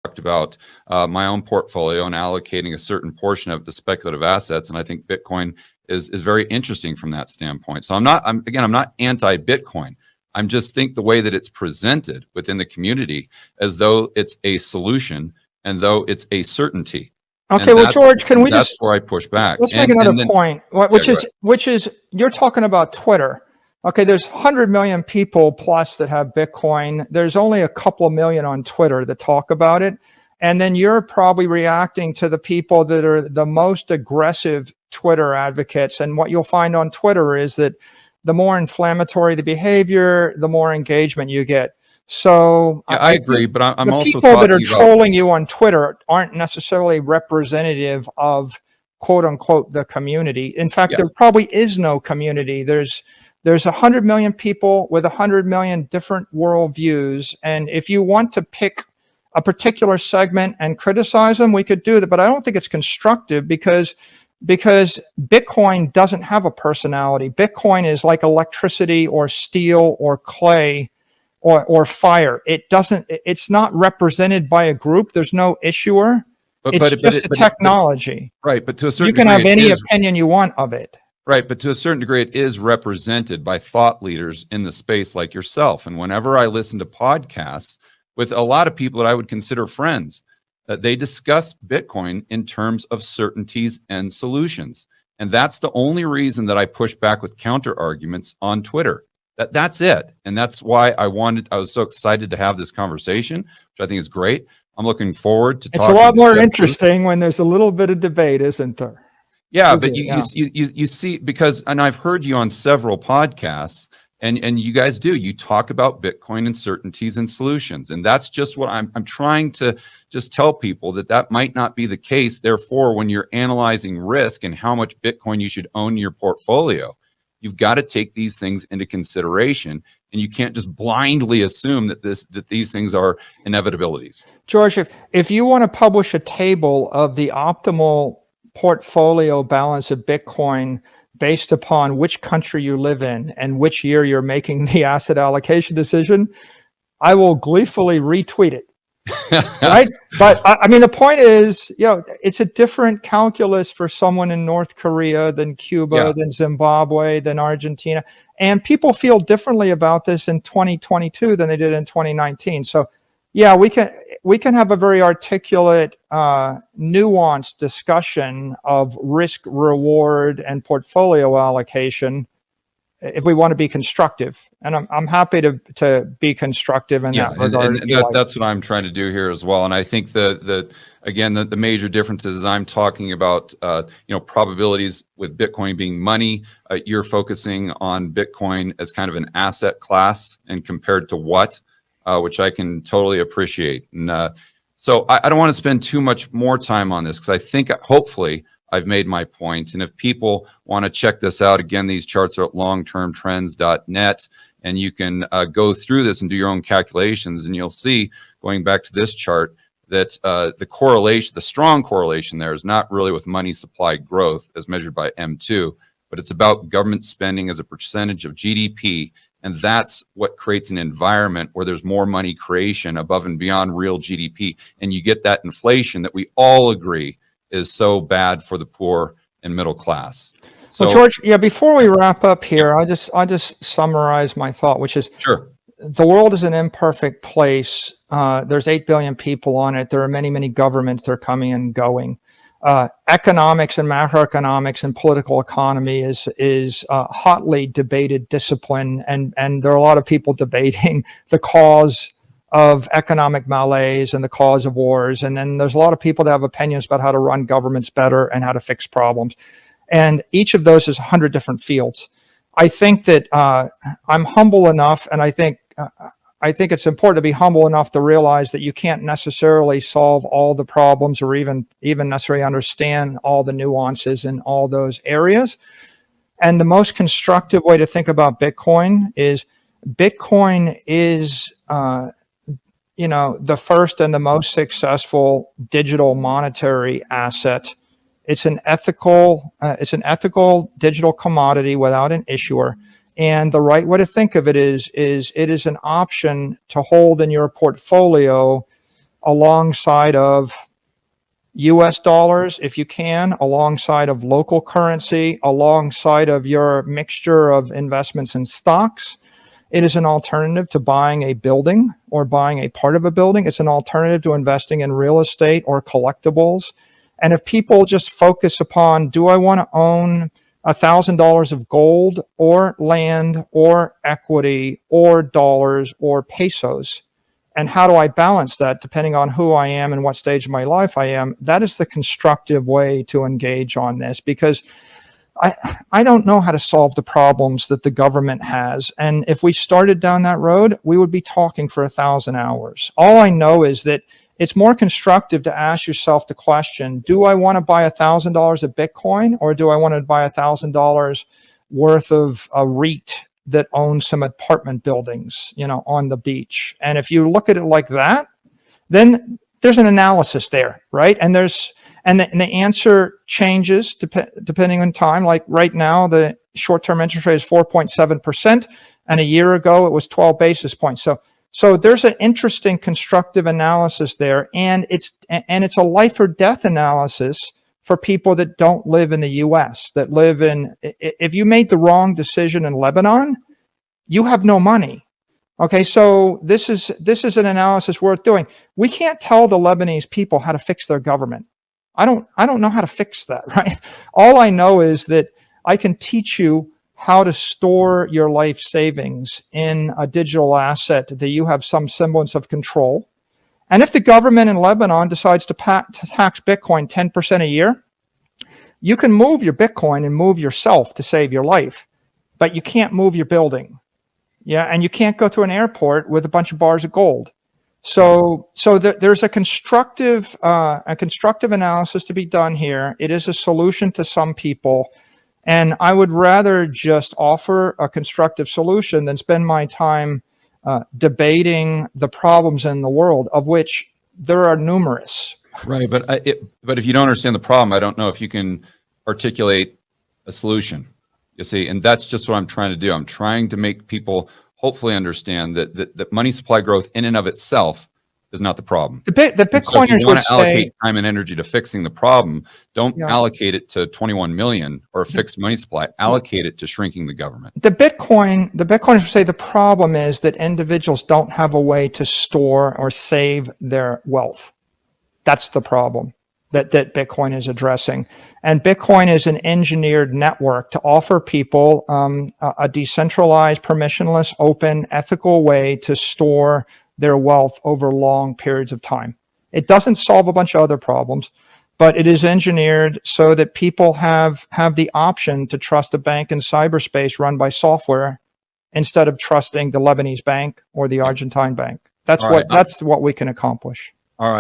talked about my own portfolio and allocating a certain portion of it to speculative assets, and I think Bitcoin is very interesting from that standpoint. So I'm not anti-Bitcoin. I'm just think the way that it's presented within the community as though it's a solution and though it's a certainty. Okay, well, George, that's where I push back. Let's make another point, which is you're talking about Twitter. Okay, there's 100 million people plus that have Bitcoin. There's only a couple of million on Twitter that talk about it. And then you're probably reacting to the people that are the most aggressive Twitter advocates. And what you'll find on Twitter is that the more inflammatory the behavior, the more engagement you get. So yeah, I agree, but I'm also people that are trolling you on Twitter aren't necessarily representative of quote unquote the community. In fact, there probably is no community. There's 100 million people with 100 million different worldviews. And if you want to pick a particular segment and criticize them, we could do that. But I don't think it's constructive because Bitcoin doesn't have a personality. Bitcoin is like electricity or steel or clay or fire. It's not represented by a group. There's no issuer. It's just a technology. Right. But to a certain degree, you can have any opinion you want of it. Right. But to a certain degree, it is represented by thought leaders in the space like yourself. And whenever I listen to podcasts with a lot of people that I would consider friends, they discuss Bitcoin in terms of certainties and solutions. And that's the only reason that I push back with counter arguments on Twitter. That's it. And that's why I was so excited to have this conversation, which I think is great. I'm looking forward to talking. It's a lot more interesting when there's a little bit of debate, isn't there? Yeah, but you see, because, and I've heard you on several podcasts, and you guys you talk about Bitcoin and certainties and solutions. And that's just what I'm trying to just tell people that might not be the case. Therefore, when you're analyzing risk and how much Bitcoin you should own in your portfolio, you've got to take these things into consideration, and you can't just blindly assume that these things are inevitabilities. George, if you want to publish a table of the optimal portfolio balance of Bitcoin based upon which country you live in and which year you're making the asset allocation decision, I will gleefully retweet it. Right? But I mean, the point is, it's a different calculus for someone in North Korea than Cuba, than Zimbabwe, than Argentina. And people feel differently about this in 2022 than they did in 2019. So yeah, we can have a very articulate, nuanced discussion of risk, reward, and portfolio allocation if we want to be constructive. And I'm happy to be constructive in that regard. And that's what I'm trying to do here as well. And I think the major differences is I'm talking about probabilities with Bitcoin being money. You're focusing on Bitcoin as kind of an asset class and compared to what, which I can totally appreciate. And so I don't want to spend too much more time on this because I think hopefully I've made my point. And if people want to check this out, again, these charts are at longtermtrends.net, and you can go through this and do your own calculations. And you'll see, going back to this chart, that the strong correlation there is not really with money supply growth as measured by M2, but it's about government spending as a percentage of GDP. And that's what creates an environment where there's more money creation above and beyond real GDP. And you get that inflation that we all agree is so bad for the poor and middle class. So, well, George, before we wrap up here, I'll just summarize my thought, which is the world is an imperfect place. There's 8 billion people on it. There are many, many governments that are coming and going. Economics and macroeconomics and political economy is hotly debated discipline, and there are a lot of people debating the cause of economic malaise and the cause of wars. And then there's a lot of people that have opinions about how to run governments better and how to fix problems. And each of those is 100 different fields. I think that I'm humble enough, and I think it's important to be humble enough to realize that you can't necessarily solve all the problems or even necessarily understand all the nuances in all those areas. And the most constructive way to think about Bitcoin is the first and the most successful digital monetary asset. It's an ethical digital commodity without an issuer. And the right way to think of it is it is an option to hold in your portfolio alongside of US dollars, if you can, alongside of local currency, alongside of your mixture of investments in stocks. It is an alternative to buying a building or buying a part of a building. It's an alternative to investing in real estate or collectibles. And if people just focus upon, do I want to own $1,000 of gold or land or equity or dollars or pesos? And how do I balance that depending on who I am and what stage of my life I am? That is the constructive way to engage on this, because I don't know how to solve the problems that the government has. And if we started down that road, we would be talking for 1,000 hours. All I know is that it's more constructive to ask yourself the question, do I want to buy $1,000 of Bitcoin, or do I want to buy $1,000 worth of a REIT that owns some apartment buildings, on the beach? And if you look at it like that, then there's an analysis there, right? And the answer changes depending on time. Like right now, the short-term interest rate is 4.7%, and a year ago it was 12 basis points. So there's an interesting constructive analysis there, and it's a life or death analysis for people that don't live in the U.S. that live in. If you made the wrong decision in Lebanon, you have no money. Okay, so this is an analysis worth doing. We can't tell the Lebanese people how to fix their government. I don't know how to fix that, right? All I know is that I can teach you how to store your life savings in a digital asset that you have some semblance of control. And if the government in Lebanon decides to tax Bitcoin 10% a year, you can move your Bitcoin and move yourself to save your life, but you can't move your building. Yeah, and you can't go to an airport with a bunch of bars of gold. So there's a constructive analysis to be done here. It is a solution to some people, and I would rather just offer a constructive solution than spend my time debating the problems in the world, of which there are numerous. Right, but if you don't understand the problem, I don't know if you can articulate a solution. You see, and that's just what I'm trying to do. I'm trying to make people hopefully understand that money supply growth in and of itself is not the problem. The Bitcoiners would say, allocate time and energy to fixing the problem. Don't allocate it to 21 million or a fixed money supply. Allocate it to shrinking the government. The Bitcoiners would say the problem is that individuals don't have a way to store or save their wealth. That's the problem that Bitcoin is addressing. And Bitcoin is an engineered network to offer people a decentralized, permissionless, open, ethical way to store their wealth over long periods of time. It doesn't solve a bunch of other problems, but it is engineered so that people have the option to trust a bank in cyberspace run by software instead of trusting the Lebanese bank or the Argentine bank. That's what we can accomplish. All right.